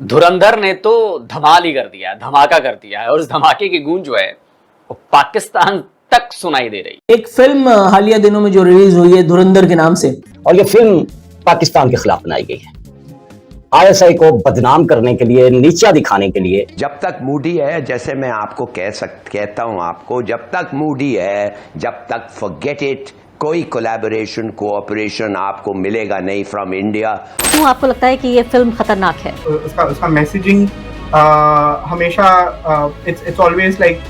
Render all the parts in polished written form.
धुरंधर ने तो धमाल ही कर दिया, धमाका कर दिया है और उस धमाके की गूंज जो है वो पाकिस्तान तक सुनाई दे रही। एक फिल्म हालिया दिनों में जो रिलीज हुई है धुरंधर के नाम से, और ये फिल्म पाकिस्तान के खिलाफ बनाई गई है, आईएसआई को बदनाम करने के लिए, नीचा दिखाने के लिए। जब तक मूडी है, जैसे मैं आपको कहता हूं आपको, जब तक मूडी है, जब तक फॉरगेट इट, कोई कोलैबोरेशन कोऑपरेशन आपको मिलेगा नहीं फ्रॉम इंडिया। क्यों आपको लगता है कि ये फिल्म खतरनाक है? उसका मैसेजिंग हमेशा it's always like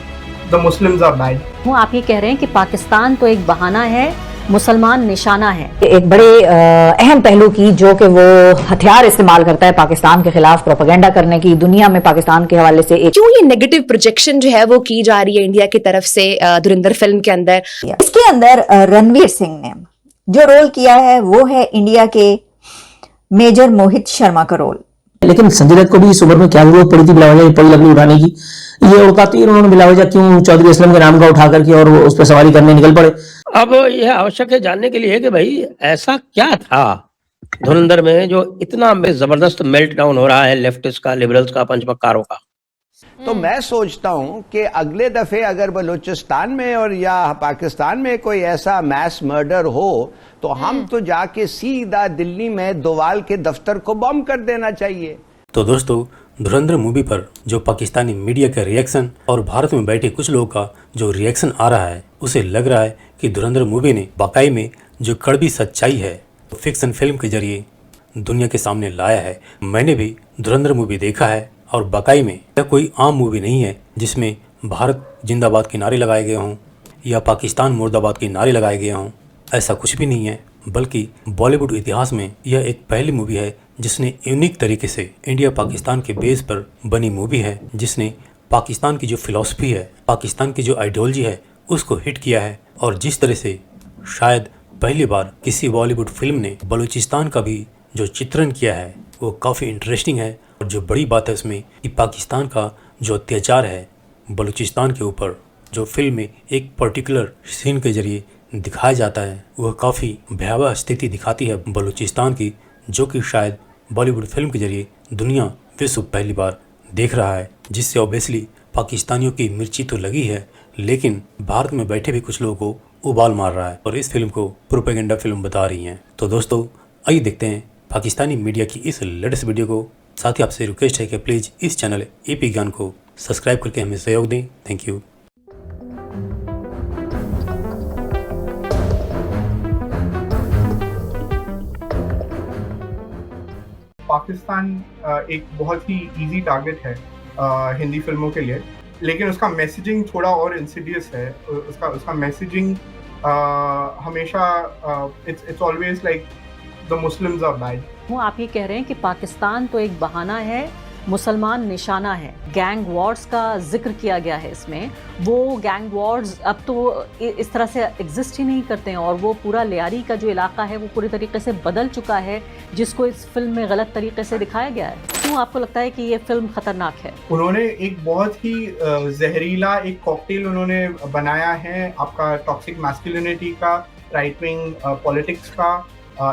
the Muslims are bad. क्यों आप ये कह रहे हैं कि पाकिस्तान तो एक बहाना है, मुसलमान निशाना है? एक बड़े अहम पहलू की जो कि वो हथियार इस्तेमाल करता है पाकिस्तान के खिलाफ प्रोपेगेंडा करने की, दुनिया में पाकिस्तान के हवाले से क्यों ये नेगेटिव प्रोजेक्शन जो है वो की जा रही है इंडिया की तरफ से धुरंधर फिल्म के अंदर? इसके अंदर रणवीर सिंह ने जो रोल किया है वो है इंडिया के मेजर मोहित शर्मा का रोल। लेकिन संजय दत्त को भी इस उम्र में क्या जरूरत पड़ी थी बिलावजा पड़ी लकड़ी उठाने की? ये औकाती उन्होंने बिलावजा क्यों चौधरी असलम के नाम का उठा करके और उस पर सवारी करने निकल पड़े? अब यह आवश्यक है जानने के लिए कि भाई ऐसा क्या था धुरंधर में जो इतना जबरदस्त मेल्ट डाउन हो रहा है लेफ्टिस्ट का, लिबरल्स का, पंचपक्कारों का। तो मैं सोचता हूं कि अगले दफे अगर बलूचिस्तान में और या पाकिस्तान में कोई ऐसा मैस मर्डर हो तो हम तो जाके सीधा दिल्ली में दोवाल के दफ्तर को बॉम्ब कर देना चाहिए। तो दोस्तों, धुरंधर मूवी पर जो पाकिस्तानी मीडिया का रिएक्शन और भारत में बैठे कुछ लोगों का जो रिएक्शन आ रहा है, उसे लग रहा है कि धुरंधर मूवी ने वाकई में जो कड़वी सच्चाई है फिक्शन फिल्म के जरिए दुनिया के सामने लाया है। मैंने भी धुरंधर मूवी देखा है और वाकई में यह कोई आम मूवी नहीं है जिसमें भारत जिंदाबाद के नारे लगाए गए हों या पाकिस्तान मुर्दाबाद के नारे लगाए गए हों। ऐसा कुछ भी नहीं है, बल्कि बॉलीवुड इतिहास में यह एक पहली मूवी है जिसने यूनिक तरीके से इंडिया पाकिस्तान के बेस पर बनी मूवी है, जिसने पाकिस्तान की जो फिलॉसफी है, पाकिस्तान की जो आइडियोलॉजी है, उसको हिट किया है। और जिस तरह से शायद पहली बार किसी बॉलीवुड फिल्म ने बलूचिस्तान का भी जो चित्रण किया है वो काफ़ी इंटरेस्टिंग है। और जो बड़ी बात है उसमें कि पाकिस्तान का जो अत्याचार है बलूचिस्तान के ऊपर, जो फिल्म में एक पर्टिकुलर सीन के जरिए दिखाया जाता है, वह काफ़ी भयावह स्थिति दिखाती है बलूचिस्तान की, जो कि शायद बॉलीवुड फिल्म के जरिए दुनिया विश्व पहली बार देख रहा है। जिससे ऑब्वियसली पाकिस्तानियों की मिर्ची तो लगी है, लेकिन भारत में बैठे भी कुछ लोगों को उबाल मार रहा है और इस फिल्म को प्रोपेगेंडा फिल्म बता रही हैं। तो दोस्तों, आइए देखते हैं पाकिस्तानी मीडिया की इस लेटेस्ट वीडियो को। साथ ही आपसे रिक्वेस्ट है कि प्लीज़ इस चैनल एपी ज्ञान को सब्सक्राइब करके हमें सहयोग दें। Thank you. पाकिस्तान एक बहुत ही इजी टारगेट है हिंदी फिल्मों के लिए, लेकिन उसका मैसेजिंग थोड़ा और इंसिडियस है। उसका मैसेजिंग हमेशा it's always like the Muslims are bad. क्यों आप ये कह रहे हैं कि पाकिस्तान तो एक बहाना है, मुसलमान निशाना है? गैंग वॉर्स का जिक्र किया गया है इसमें। वो गैंग वॉर्स अब तो इस तरह से एग्जिस्ट ही नहीं करते हैं और वो पूरा लियारी का जो इलाका है वो पूरी तरीके से बदल चुका है, जिसको इस फिल्म में गलत तरीके से दिखाया गया है। क्यों आपको लगता है कि ये फिल्म खतरनाक है? उन्होंने एक बहुत ही जहरीला एक कॉकटेल उन्होंने बनाया है, आपका टॉक्सिक मैस्कुलिनिटी का, राइट विंग पॉलिटिक्स का,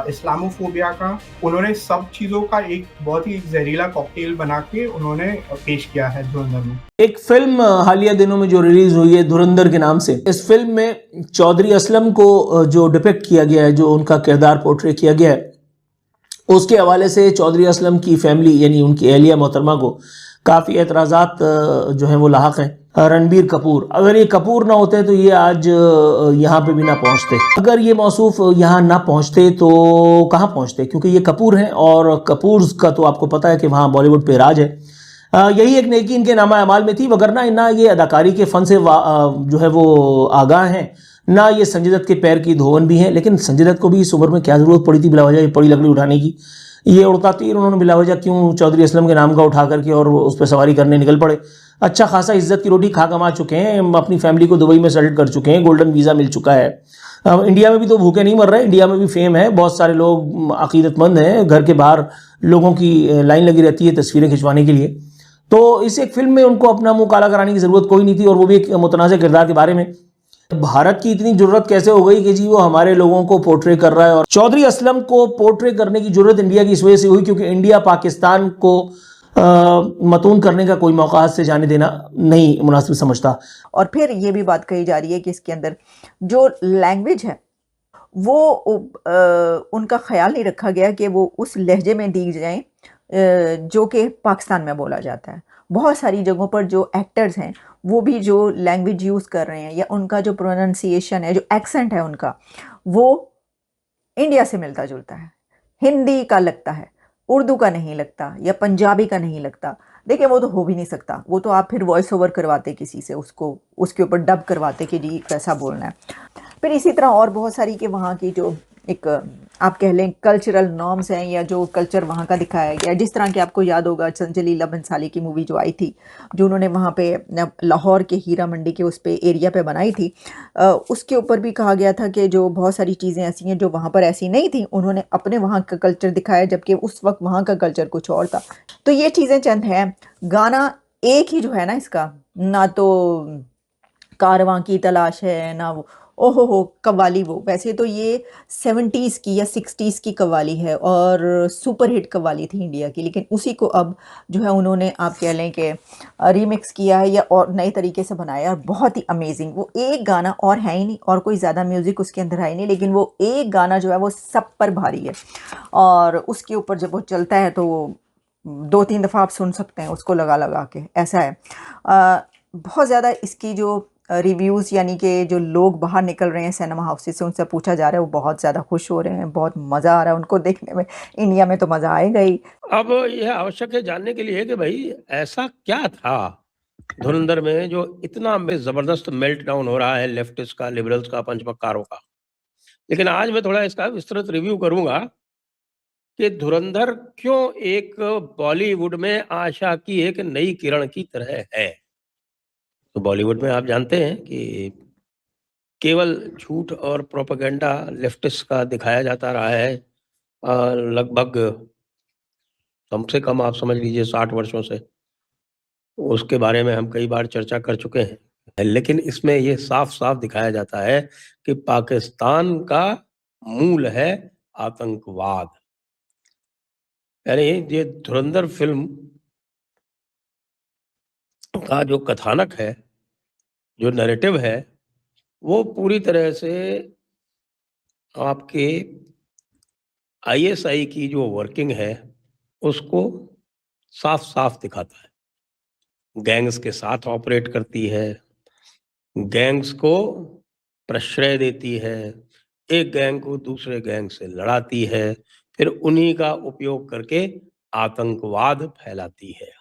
इस्लामोफोबिया का। उन्होंने सब चीजों का एक बहुत ही जहरीला कॉकटेल बना के उन्होंने पेश किया है धुरंधर में। एक फिल्म हालिया दिनों में जो रिलीज हुई है धुरंधर के नाम से, इस फिल्म में चौधरी असलम को जो डिपिक्ट किया गया है, जो उनका किरदार पोर्ट्रे किया गया है, उसके हवाले से चौधरी असलम की फैमिली यानी उनकी एहलिया मोहतरमा को काफ़ी एतराज़ात जो हैं वो लाहक हैं। रणबीर कपूर, अगर ये कपूर ना होते तो ये आज यहाँ पे भी ना पहुँचते। अगर ये मौसूफ यहाँ ना पहुँचते तो कहाँ पहुँचते? क्योंकि ये कपूर हैं और कपूर्स का तो आपको पता है कि वहाँ बॉलीवुड पे राज है। यही एक नेकी इनके नामा अमाल में थी, वगरना ना ये अदाकारी के फ़न से जो है वो आगाह हैं, ना ये संजय दत्त के पैर की धोवन भी हैं। लेकिन संजय दत्त को भी इस उम्र में क्या ज़रूरत पड़ी थी बिलावजा पड़ी लकड़ी उठाने की? ये उड़ताती उन्होंने बिलावजा क्यों चौधरी असलम के नाम का उठा करके और उस पर सवारी करने निकल पड़े? अच्छा खासा इज्जत की रोटी खा कमा चुके हैं, अपनी फैमिली को दुबई में सेटल कर चुके हैं, गोल्डन वीज़ा मिल चुका है। इंडिया में भी तो भूखे नहीं मर रहे, इंडिया में भी फेम है, बहुत सारे लोग अकीदतमंद हैं, घर के बाहर लोगों की लाइन लगी रहती है तस्वीरें खिंचवाने के लिए। तो इस एक फिल्म में उनको अपना मुंह काला कराने की ज़रूरत कोई नहीं थी, और वो भी एक मुतनाज़ किरदार के बारे में। भारत की इतनी जरूरत कैसे हो गई कि जी वो हमारे लोगों को पोर्ट्रे कर रहा है? और चौधरी असलम को पोर्ट्रे करने की जरूरत इंडिया की इस वजह से हुई क्योंकि इंडिया पाकिस्तान को मतून करने का कोई मौका से जाने देना नहीं मुनासिब समझता। और फिर ये भी बात कही जा रही है कि इसके अंदर जो लैंग्वेज है वो उनका ख्याल नहीं रखा गया कि वो उस लहजे में दी जाएं जो कि पाकिस्तान में बोला जाता है। बहुत सारी जगहों पर जो एक्टर्स हैं वो भी जो लैंग्वेज यूज़ कर रहे हैं या उनका जो प्रोनाउंसिएशन है, जो एक्सेंट है उनका, वो इंडिया से मिलता जुलता है। हिंदी का लगता है, उर्दू का नहीं लगता या पंजाबी का नहीं लगता। देखिए वो तो हो भी नहीं सकता, वो तो आप फिर वॉइस ओवर करवाते किसी से, उसको उसके ऊपर डब करवाते कि जी कैसा बोलना है। फिर इसी तरह और बहुत सारी कि वहाँ की जो एक आप कह लें कल्चरल नॉर्म्स हैं या जो कल्चर वहाँ का दिखाया गया है। जिस तरह के आपको याद होगा जलीला बंसाली की मूवी जो आई थी, जो उन्होंने वहाँ पे लाहौर के हीरा मंडी के उस पे एरिया पे बनाई थी, उसके ऊपर भी कहा गया था कि जो बहुत सारी चीज़ें ऐसी हैं जो वहाँ पर ऐसी नहीं थी, उन्होंने अपने वहाँ का कल्चर दिखाया जबकि उस वक्त वहाँ का कल्चर कुछ और था। तो ये चीज़ें चंद हैं। गाना एक ही जो है ना इसका, ना तो कारवां की तलाश है ना वो ओहो हो कव्वाली, वो वैसे तो ये 70s की या 60s की कव्वाली है और सुपर हिट कव्वाली थी इंडिया की, लेकिन उसी को अब जो है उन्होंने आप कह लें कि रीमिक्स किया है या और नए तरीके से बनाया और बहुत ही अमेजिंग। वो एक गाना और है ही नहीं और कोई ज़्यादा म्यूज़िक उसके अंदर है ही नहीं, लेकिन वो एक गाना जो है वो सब पर भारी है और उसके ऊपर जब वो चलता है तो वो 2-3 दफ़ा आप सुन सकते हैं उसको लगा लगा के, ऐसा है। बहुत ज़्यादा इसकी जो रिव्यूज़ यानी कि जो लोग बाहर निकल रहे हैं सिनेमा हाउसेस से, उनसे पूछा जा रहा है, वो बहुत ज़्यादा खुश हो रहे हैं, बहुत मज़ा आ रहा है उनको देखने में। इंडिया में तो मज़ा आएगा ही। अब यह आवश्यक है जानने के लिए कि भाई ऐसा क्या था धुरंधर में जो इतना जबरदस्त मेल्ट डाउन हो रहा है लेफ्टिस्ट का, लिबरल्स का, पंचपक्कारों का। लेकिन आज मैं थोड़ा इसका विस्तृत रिव्यू करूंगा कि धुरंधर क्यों एक बॉलीवुड में आशा की एक नई किरण की तरह है। तो बॉलीवुड में आप जानते हैं कि केवल झूठ और प्रोपेगेंडा लेफ्टिस्ट का दिखाया जाता रहा है लगभग कम से कम आप समझ लीजिए 60 वर्षों से। उसके बारे में हम कई बार चर्चा कर चुके हैं, लेकिन इसमें ये साफ-साफ दिखाया जाता है कि पाकिस्तान का मूल है आतंकवाद। यानी ये धुरंधर फ़िल्म का जो कथानक है, जो नैरेटिव है, वो पूरी तरह से आपके आईएसआई की जो वर्किंग है, उसको साफ-साफ दिखाता है। गैंग्स के साथ ऑपरेट करती है, गैंग्स को प्रश्रय देती है, एक गैंग को दूसरे गैंग से लड़ाती है, फिर उन्हीं का उपयोग करके आतंकवाद फैलाती है।